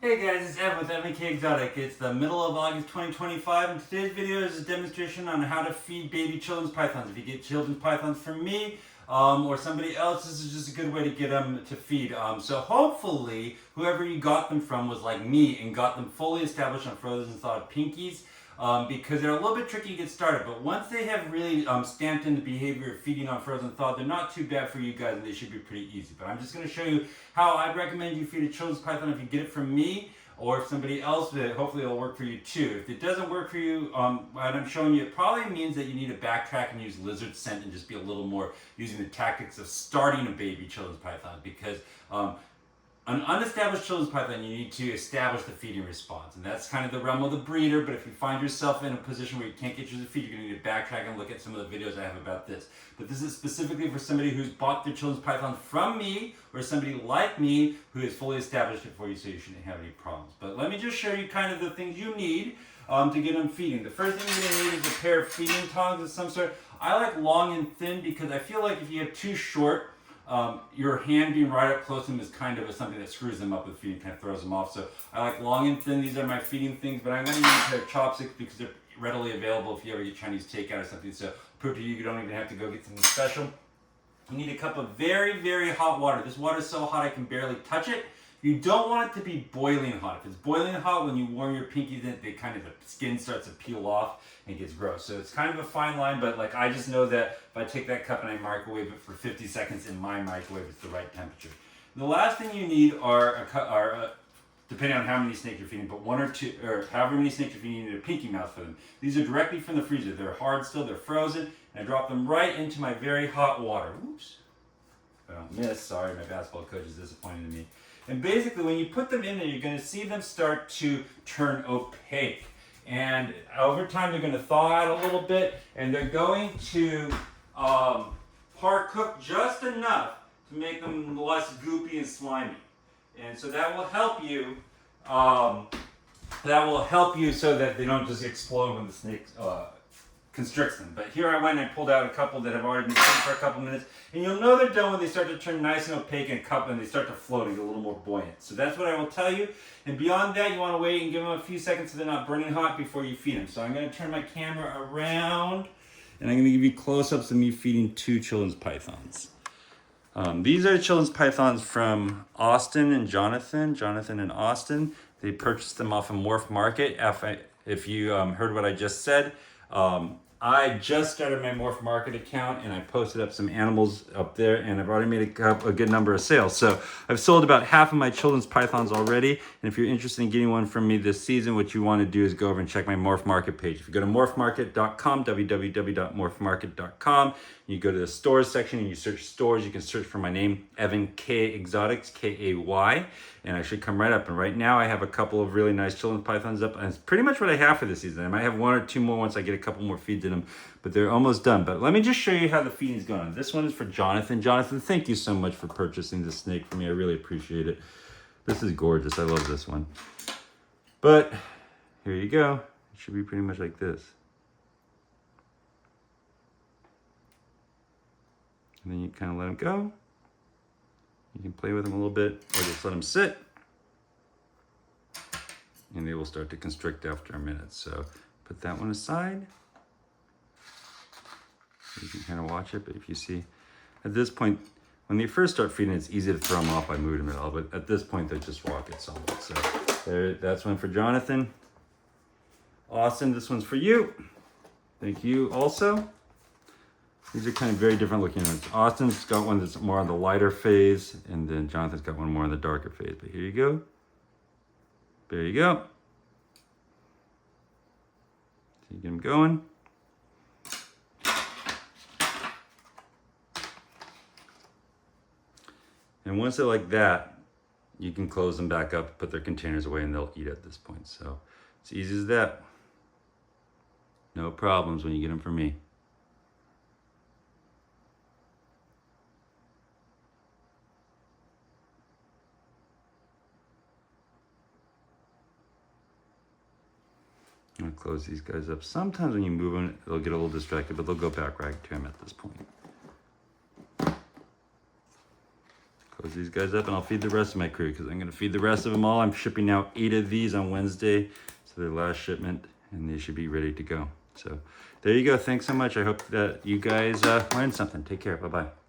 Hey guys, it's Evan with MK Exotic. It's the middle of August 2025 and today's video is a demonstration on how to feed baby children's pythons. If you get children's pythons from me or somebody else, this is just a good way to get them to feed. So hopefully whoever you got them from was like me and got them fully established on frozen thawed pinkies. Because they're a little bit tricky to get started, but once they have really stamped in the behavior of feeding on frozen thawed, they're not too bad for you guys and they should be pretty easy. But I'm just going to show you how I'd recommend you feed a children's python if you get it from me or if somebody else did. Hopefully it'll work for you too. If it doesn't work for you, what I'm showing you, it probably means that you need to backtrack and use lizard scent and just be a little more using the tactics of starting a baby children's python, because an unestablished children's python, you need to establish the feeding response. And that's kind of the realm of the breeder, but if you find yourself in a position where you can't get yours to feed, you're going to need to backtrack and look at some of the videos I have about this. But this is specifically for somebody who's bought their children's python from me, or somebody like me who has fully established it for you, so you shouldn't have any problems. But let me just show you kind of the things you need to get them feeding. The first thing you're going to need is a pair of feeding tongs of some sort. I like long and thin because I feel like if you have too short, your hand being right up close to them is kind of something that screws them up with feeding, kind of throws them off. So I like long and thin. These are my feeding things, but I'm going to use a pair of chopsticks because they're readily available if you ever get Chinese takeout or something. So prove to you, you don't even have to go get something special. You need a cup of very, very hot water. This water is so hot I can barely touch it. You don't want it to be boiling hot. If it's boiling hot, when you warm your pinkies in, the skin starts to peel off and gets gross. So it's kind of a fine line, but like I just know that if I take that cup and I microwave it for 50 seconds in my microwave, it's the right temperature. The last thing you need are depending on how many snakes you're feeding, but one or two, or however many snakes you're feeding, you need a pinky mouth for them. These are directly from the freezer. They're hard still, they're frozen, and I drop them right into my very hot water. Oops. I don't miss. Sorry, my basketball coach is disappointed in me. And basically, when you put them in there, you're going to see them start to turn opaque. And over time, they're going to thaw out a little bit, and they're going to par cook just enough to make them less goopy and slimy. And so that will help you. So that they don't just explode when the snake constricts them. But here I went and I pulled out a couple that have already been sitting for a couple minutes, and you'll know they're done when they start to turn nice and opaque and they start to float and get a little more buoyant. So that's what I will tell you. And beyond that, you want to wait and give them a few seconds so they're not burning hot before you feed them. So I'm going to turn my camera around and I'm going to give you close-ups of me feeding two children's pythons. These are children's pythons from Austin and Jonathan and Austin. They purchased them off of Morphmarket. If you heard what I just said, I just started my Morphmarket account and I posted up some animals up there, and I've already made a good number of sales. So I've sold about half of my children's pythons already. And if you're interested in getting one from me this season, what you want to do is go over and check my Morphmarket page. If you go to morphmarket.com, www.morphmarket.com, you go to the stores section and you search stores, you can search for my name, Evan K Exotics, K-A-Y, and I should come right up. And right now I have a couple of really nice children's pythons up, and it's pretty much what I have for this season. I might have one or two more once I get a couple more feeds in them, but they're almost done. But let me just show you how the feeding is going. This one is for Jonathan. Jonathan, thank you so much for purchasing this snake for me. I really appreciate it. This is gorgeous. I love this one. But here you go. It should be pretty much like this. And then you kind of let them go. You can play with them a little bit, or just let them sit. And they will start to constrict after a minute. So put that one aside. You can kind of watch it, but if you see, at this point, when they first start feeding, it's easy to throw them off by moving them at all, but at this point, they're just rocket solid. So that's one for Jonathan. Austin, this one's for you. Thank you also. These are kind of very different looking ones. Austin's got one that's more on the lighter phase, and then Jonathan's got one more on the darker phase. But here you go. There you go. So you get them going. And once they're like that, you can close them back up, put their containers away, and they'll eat at this point. So it's easy as that. No problems when you get them from me. I'm going to close these guys up. Sometimes when you move them, they'll get a little distracted, but they'll go back right to him at this point. Close these guys up and I'll feed the rest of my crew because I'm gonna feed the rest of them all. I'm shipping out 8 of these on Wednesday. So their last shipment and they should be ready to go. So there you go. Thanks so much. I hope that you guys learned something. Take care. Bye-bye.